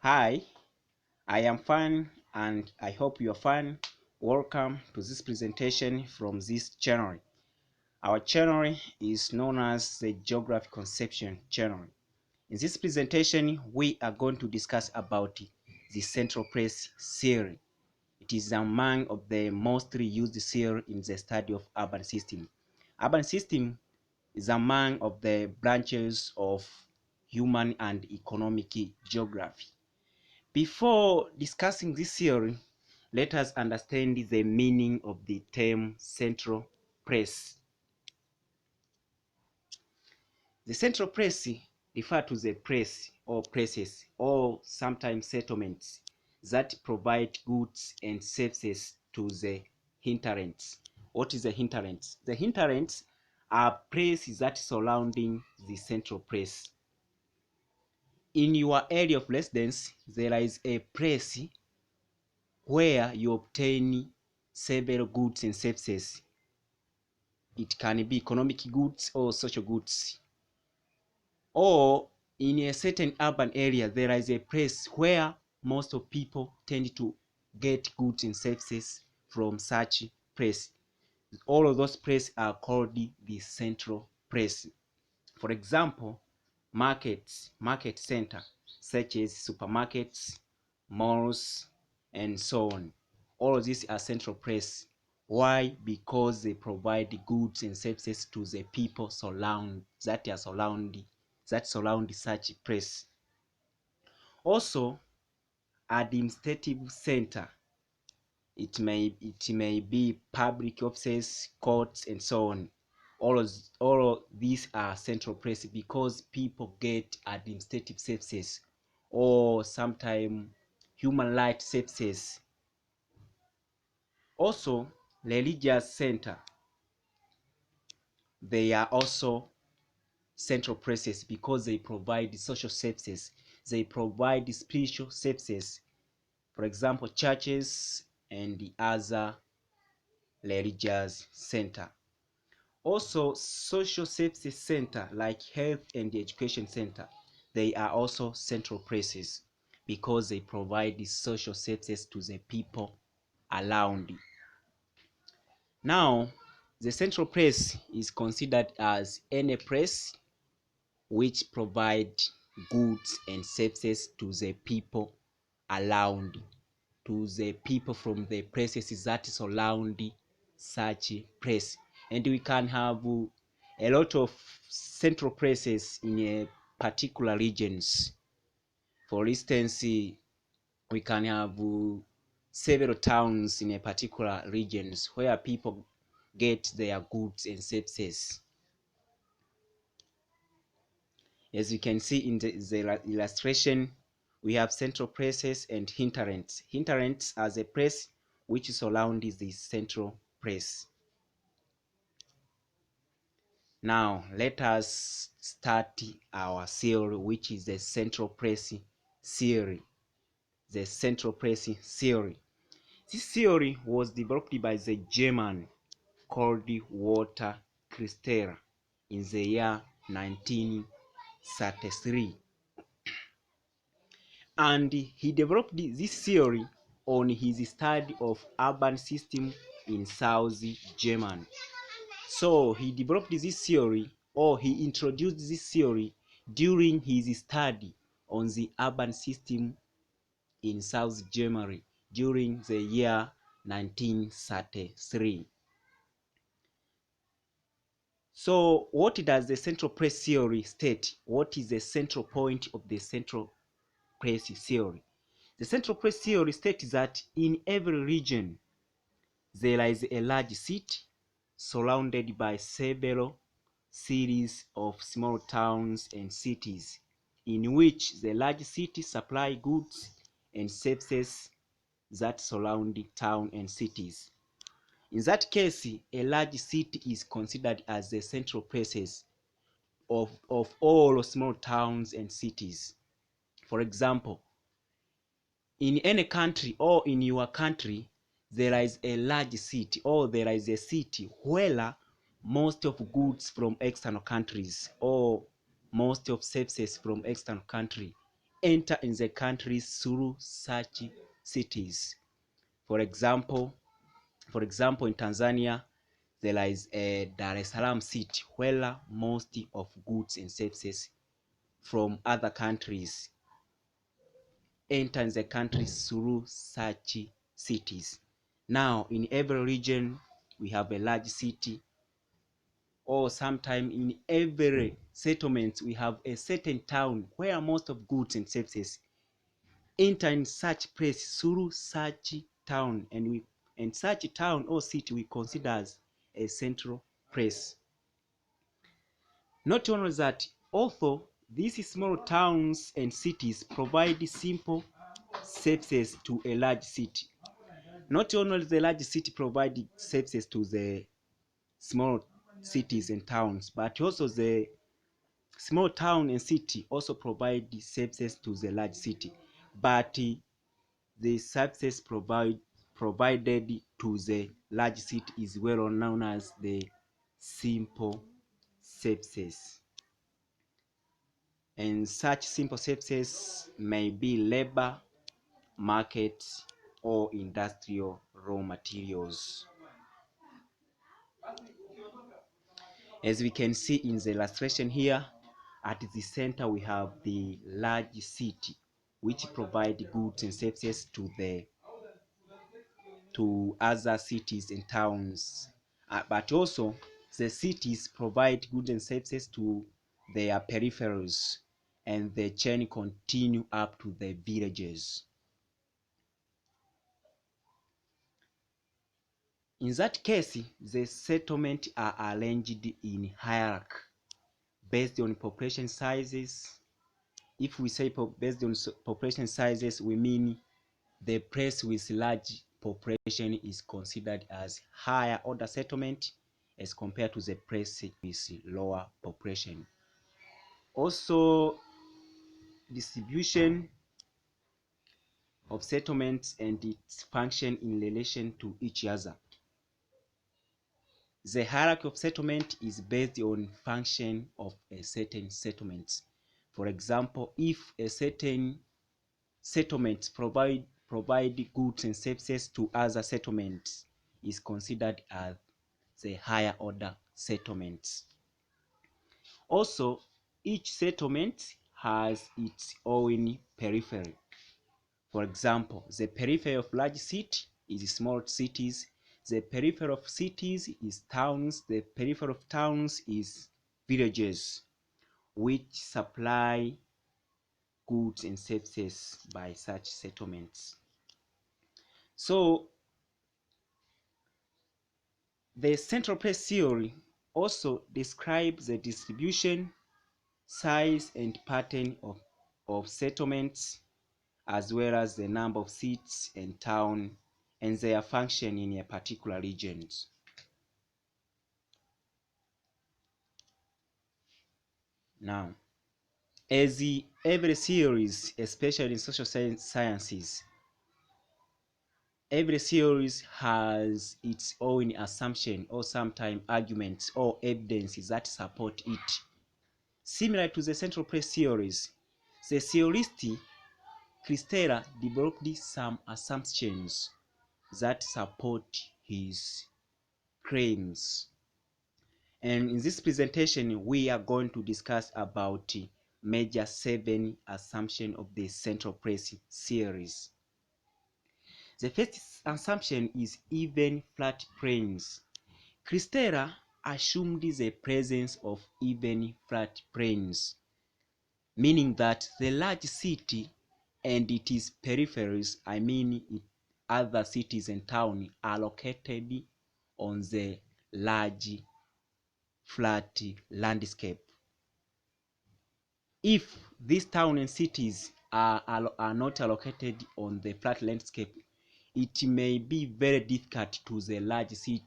Hi, I am fine and I hope you are fine. Welcome to this presentation from this channel. Our channel is known as the Geography Conception channel. In this presentation, we are going to discuss about the central place theory. It is among of the mostly used theory in the study of urban system. Urban system is among of the branches of human and economic geography. Before discussing this theory, let us understand the meaning of the term central place. The central place refers to the place or places or sometimes settlements that provide goods and services to the hinterlands. What is the hinterlands? The hinterlands are places that surrounding the central place. In your area of residence, there is a place where you obtain several goods and services. It can be economic goods or social goods. Or in a certain urban area, there is a place where most of people tend to get goods and services from such place. All of those places are called the central place. For example, market center, such as supermarkets, malls, and so on. All of these are central place. Why? Because they provide goods and services to the people that surround such place. Also, administrative center. It may be public offices, courts, and so on. All of these are central places because people get administrative services or sometimes human rights services. Also, religious center. They are also central places because they provide social services. They provide spiritual services. For example, churches and the other religious center. Also, social services center like health and the education center, they are also central places because they provide the social services to the people around. Now, the central place is considered as any place which provide goods and services to the people around, to the people from the places that surround such place. And we can have a lot of central places in a particular regions. For instance, we can have several towns in a particular regions where people get their goods and services. As you can see in the illustration, we have central places and hinterlands. Hinterlands as a place which surrounds the central place. Now, let us start our theory, which is the central place theory. The central place theory. This theory was developed by the German called Walter Christaller in the year 1933. And he developed this theory on his study of urban system in South Germany. So he developed this theory, or he introduced this theory during his study on the urban system in South Germany during the year 1933. So what does the central place theory state? What is the central point of the central place theory? The central place theory states that in every region there is a large city surrounded by several series of small towns and cities, in which the large city supply goods and services that surround the town and cities. In that case, a large city is considered as the central places of all small towns and cities. For example, in any country or in your country, there is a large city or there is a city where most of goods from external countries or most of services from external country enter in the country through such cities. For example, in Tanzania, there is a Dar es Salaam city where most of goods and services from other countries enter the country through such cities. Now, in every region, we have a large city, or sometime in every settlement, we have a certain town where most of goods and services enter in such place through such town, and such town or city we consider as a central place. Not only that, although these small towns and cities provide simple services to a large city, not only the large city provide services to the small cities and towns, but also the small town and city also provide services to the large city. But the services provided to the large city is well known as the simple services. And such simple services may be labor, market, or industrial raw materials. As we can see in the illustration here, at the center we have the large city, which provide goods and services to other cities and towns. But also, the cities provide goods and services to their peripherals, and the chain continue up to the villages. In that case, the settlements are arranged in hierarchy based on population sizes. If we say based on population sizes, we mean the place with large population is considered as higher order settlement as compared to the place with lower population. Also, distribution of settlements and its function in relation to each other. The hierarchy of settlement is based on function of a certain settlement. For example, if a certain settlement provide goods and services to other settlements, is considered as the higher order settlement. Also, each settlement has its own periphery. For example, the periphery of large city is small cities. The periphery of cities is towns. The periphery of towns is villages, which supply goods and services by such settlements. So, the central place theory also describes the distribution, size, and pattern of settlements, as well as the number of cities and towns and their function in a particular region. Now, as every series, especially in social sciences, every series has its own assumption or sometimes arguments or evidences that support it. Similar to the central place theories, the theorist Christaller developed some assumptions that support his claims. And in this presentation, we are going to discuss about major 7 assumptions of the central place series. The first assumption is even flat planes. Christaller assumed the presence of even flat planes, meaning that the large city and its peripheries, other cities and towns, are located on the large flat landscape. If these towns and cities are not located on the flat landscape, it may be very difficult to the large city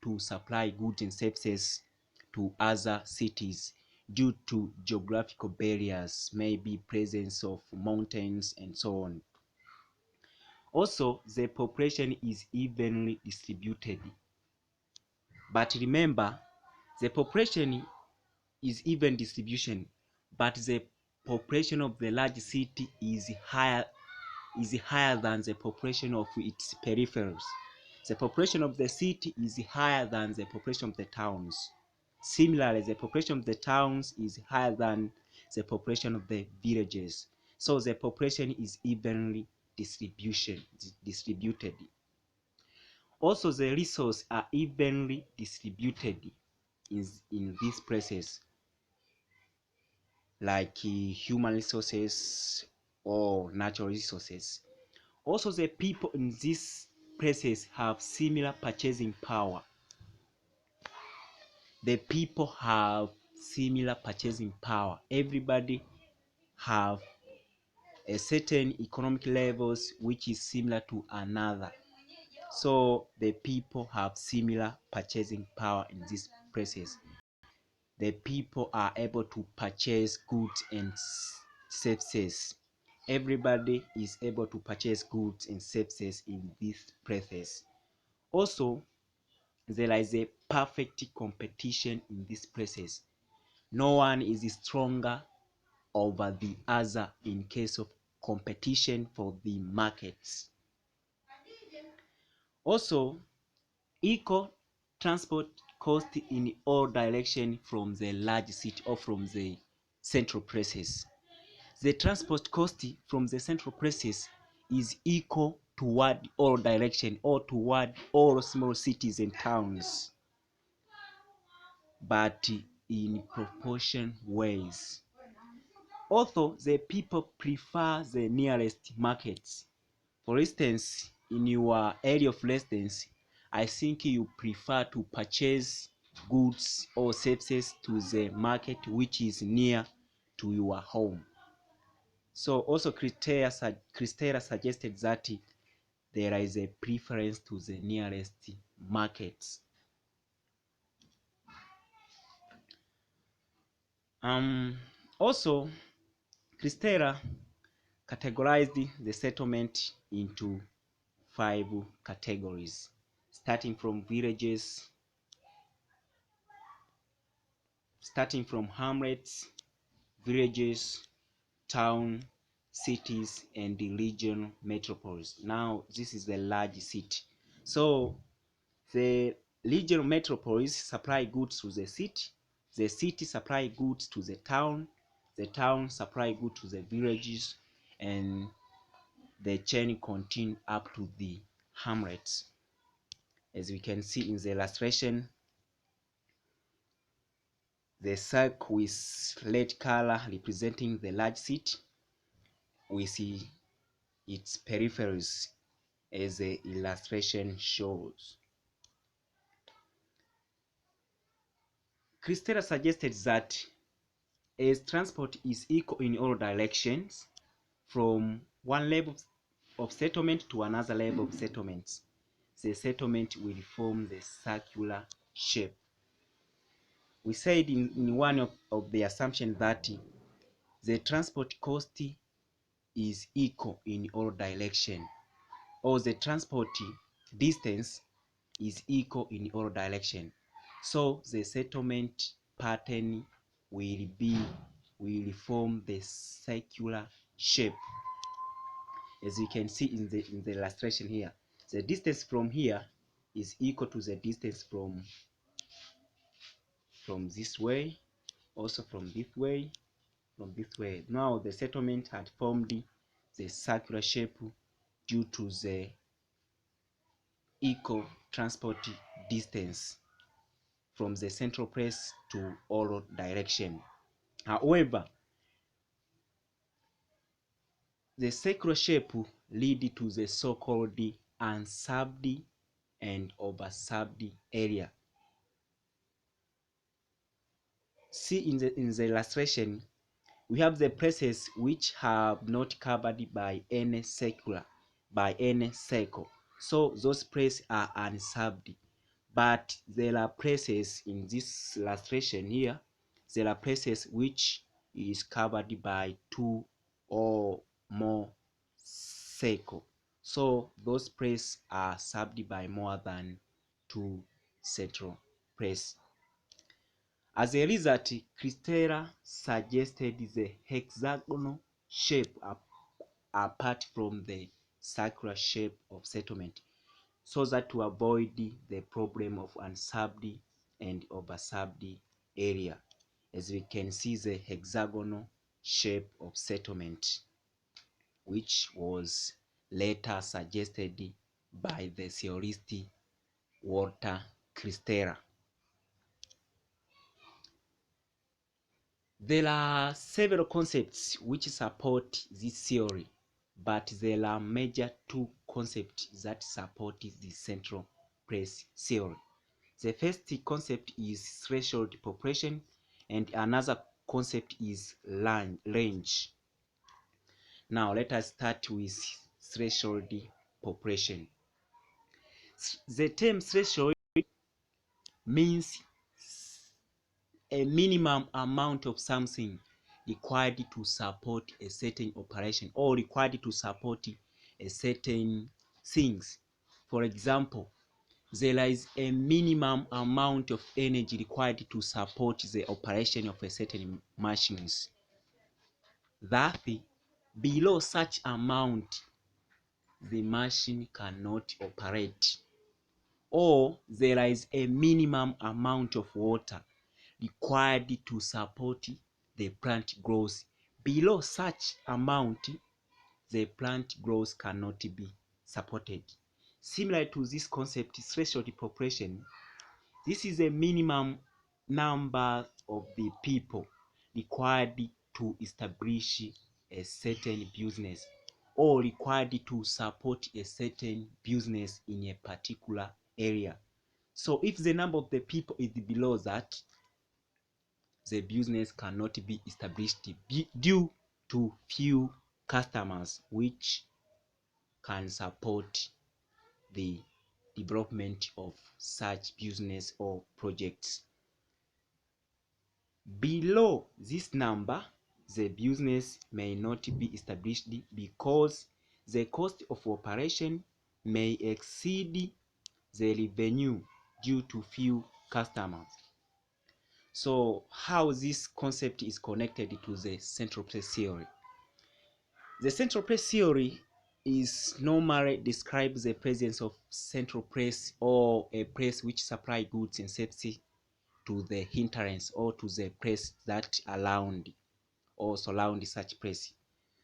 to supply goods and services to other cities due to geographical barriers, maybe presence of mountains and so on. Also, the population is evenly distributed. But remember, the population is even distribution, but the population of the large city is higher than the population of its peripherals. The population of the city is higher than the population of the towns. Similarly, the population of the towns is higher than the population of the villages. So the population is evenly distributed. Also, the resources are evenly distributed in these places, like human resources or natural resources. Also, the people in these places have similar purchasing power. The people have similar purchasing power. Everybody have a certain economic levels which is similar to another. So the people have similar purchasing power in these places. The people are able to purchase goods and services. Everybody is able to purchase goods and services in these places. Also, there is a perfect competition in these places. No one is stronger over the other in case of competition for the markets. Also, equal transport cost in all directions from the large city or from the central places. The transport cost from the central places is equal toward all direction or toward all small cities and towns, but in proportion ways. Although the people prefer the nearest markets. For instance, in your area of residence, I think you prefer to purchase goods or services to the market which is near to your home. So also Christaller suggested that there is a preference to the nearest markets. Also, Christaller categorized the settlement into 5 categories, starting from villages, starting from hamlets, villages, town, cities, and the regional metropolis. Now, this is the large city. So, the regional metropolis supply goods to the city supply goods to the town supply goods to the villages, and the chain continue up to the hamlets. As we can see in the illustration, the circle with red color representing the large city. We see its peripheries as the illustration shows. Christaller suggested that as transport is equal in all directions, from one level of settlement to another level of settlements, the settlement will form the circular shape. We said in one of the assumptions that the transport cost is equal in all directions, or the transport distance is equal in all directions. So the settlement pattern will form the circular shape. As you can see in the illustration here, the distance from here is equal to the distance from this way, also from this way, from this way. Now the settlement had formed the circular shape due to the equal transport distance from the central place to all direction. However, the circular shape lead to the so-called unserved and overserved area. See in the illustration, we have the places which have not covered by any circle. So those places are unserved. But there are places in this illustration here, there are places which is covered by 2 or more circles. So those places are served by more than 2 central places. As a result, Christaller suggested the hexagonal shape apart from the circular shape of settlement, so that to avoid the problem of unserved and overserved area. As we can see, the hexagonal shape of settlement, which was later suggested by the theorist Walter Christaller. There are several concepts which support this theory, but there are major two concepts that support the central place theory. The first concept is threshold population, and another concept is range. Now let us start with threshold population. The term threshold means a minimum amount of something required to support a certain operation or required to support a certain things. For example, there is a minimum amount of energy required to support the operation of a certain machines. That below such amount, the machine cannot operate. Or there is a minimum amount of water required to support the plant growth. Below such amount, the plant growth cannot be supported. Similar to this concept, threshold population, this is a minimum number of the people required to establish a certain business or required to support a certain business in a particular area. So if the number of the people is below that, the business cannot be established due to few customers which can support the development of such business or projects. Below this number, the business may not be established because the cost of operation may exceed the revenue due to few customers. So how this concept is connected to the central place theory? The central place theory is normally describes the presence of central place or a place which supply goods and services to the hinterlands or to the place that around or surround such place.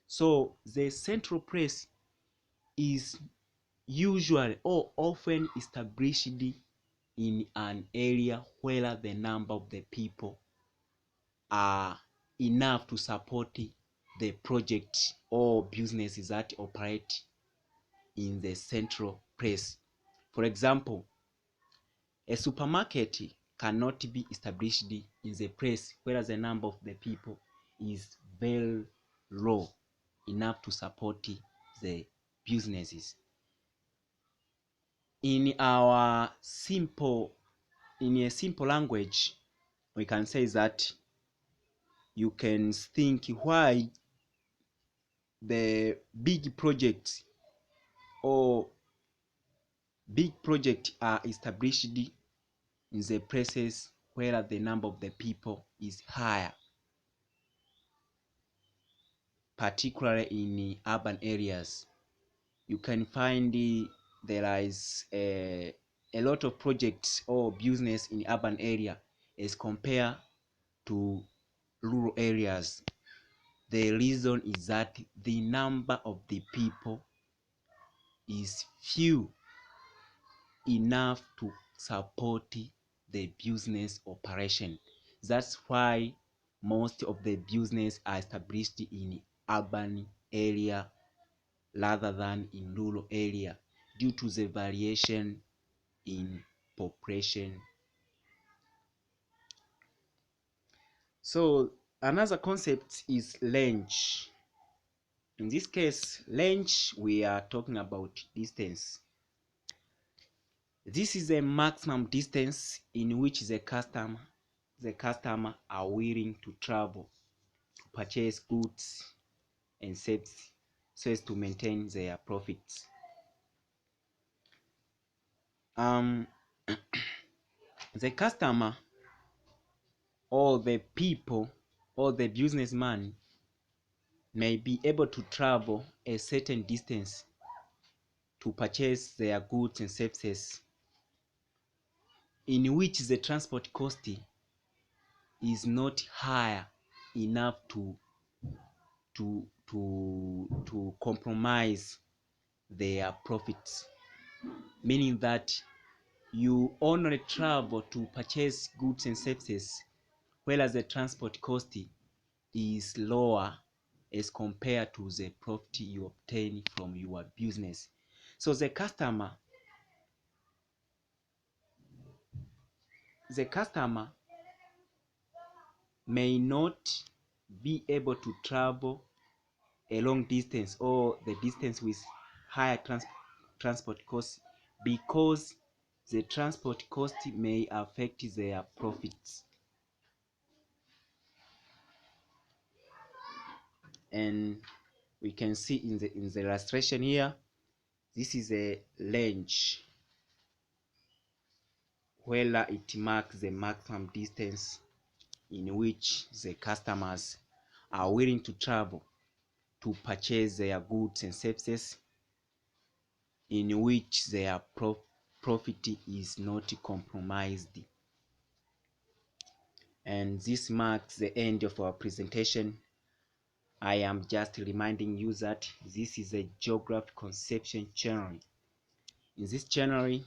So the central place is usually or often established in an area where the number of the people are enough to support the project or businesses that operate in the central place. For example, a supermarket cannot be established in the place where the number of the people is very low enough to support the businesses. In a simple language, we can say that you can think why the big projects are established in the places where the number of the people is higher, particularly in urban areas. You can find there is a lot of projects or business in urban area as compared to rural areas. The reason is that the number of the people is few enough to support the business operation. That's why most of the business are established in urban area rather than in rural area due to the variation in population. So another concept is range. In this case, range, we are talking about distance. This is a maximum distance in which the customer are willing to travel to purchase goods and services so as to maintain their profits. The customer or the people or the businessman may be able to travel a certain distance to purchase their goods and services, in which the transport cost is not higher enough to compromise their profits, meaning that you only travel to purchase goods and services, whereas the transport cost is lower as compared to the profit you obtain from your business. So the customer may not be able to travel a long distance or the distance with higher transport costs, because the transport cost may affect their profits. And we can see in the illustration here, this is a range where it marks the maximum distance in which the customers are willing to travel to purchase their goods and services, in which their profit is not compromised. And this marks the end of our presentation. I am just reminding you that this is a geography conception channel. In this channel,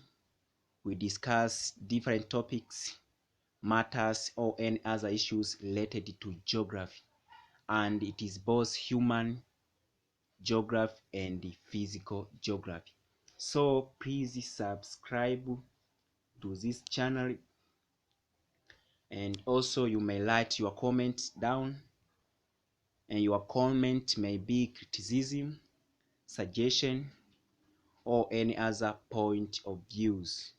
we discuss different topics, matters, or any other issues related to geography, and it is both human geography and physical geography. So please subscribe to this channel, and also you may write your comments down, and your comment may be criticism, suggestion, or any other point of views.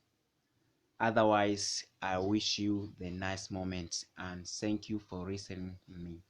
Otherwise, I wish you the nice moments, and thank you for listening to me.